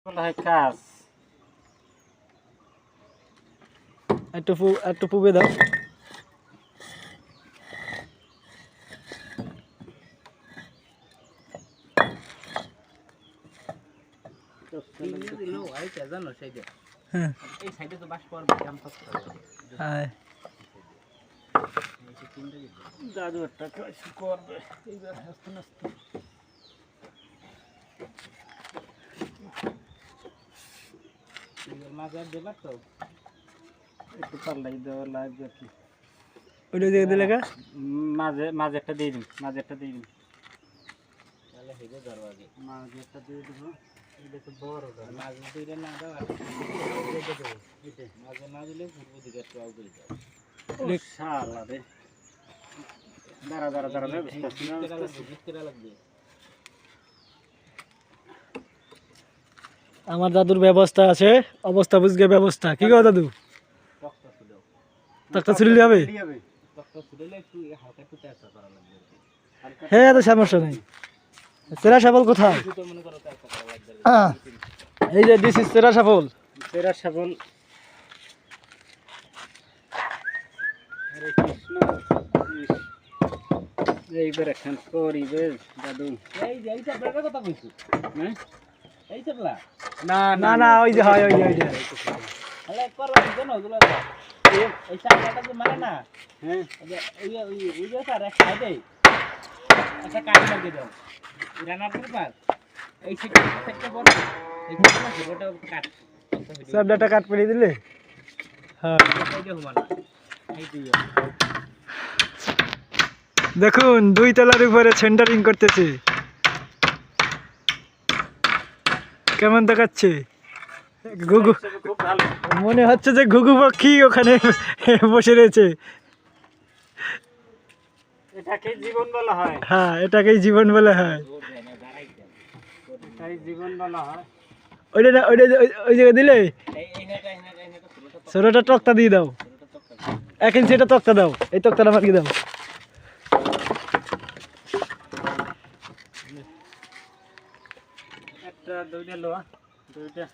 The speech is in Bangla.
কাজ একটু পুবে দাও। দাদু একটা করবে এইবার আস্তে আস্তে মাঝে দেবার তো একটু পাল্লাই দেওয়া লাগবে কি ওইটা দিয়ে দিলে মাঝে মাঝে একটা দিয়ে দিন মাঝে একটা দিয়ে দিন তাহলে হেগে ধরো আগে মাঝে একটা দিয়ে দেবো এটা তো বড় মাঝে দুইটা না দাও মাঝে না দিলে পূর্ব দিকে একটু আউ করে দাও শালা রে দাঁড়া দাঁড়া দাঁড়া লাগবে আমার দাদুর ব্যবস্থা আছে, অবস্থা বুঝগে ব্যবস্থা। কি গো দাদু? তক্তা ছুড়লে হবে? হ্যাঁ, তো সমস্যা নেই। সেরা সাফল কোথায়? এই যে দিস ইজ সেরা সাফল। সেরা সাফল। হরে কৃষ্ণ। এইবার এখন করিবে দাদু। এই যে এইটা ব্রেকের কথা কইছি। হ্যাঁ? এই চাপলা? না না না, ওই যে হয় ওই যে আরে করবা কেন ওগুলো? এই চাপলাটা যে মারে না। হ্যাঁ। ওই যে স্যার এক সাইডে একটা কাট লাগিয়ে দাও। রানার পার। এই সেটটা বড়। এই ছোটটা কাট। সব ডাটা কাট করে দিলে? হ্যাঁ। দেখুন, 2 তলার উপরে সেন্টারিং করতেছে। কেমন দেখাচ্ছে? ঘুঘু মনে হচ্ছে যে ঘুঘু পাখি ওখানে বসে রয়েছে। এটাকেই জীবন বলা হয়। হ্যাঁ, এটাকেই জীবন বলা হয়। এটাই জীবন বলা হয়। ওই জায়গায় দিলে ছোটটা তক্তা দিয়ে দাও। 1 ইঞ্চি এটা তক্তা দাও। এই তক্তাটা মারিয়ে দাও। একটা দুইটা লো দুইটা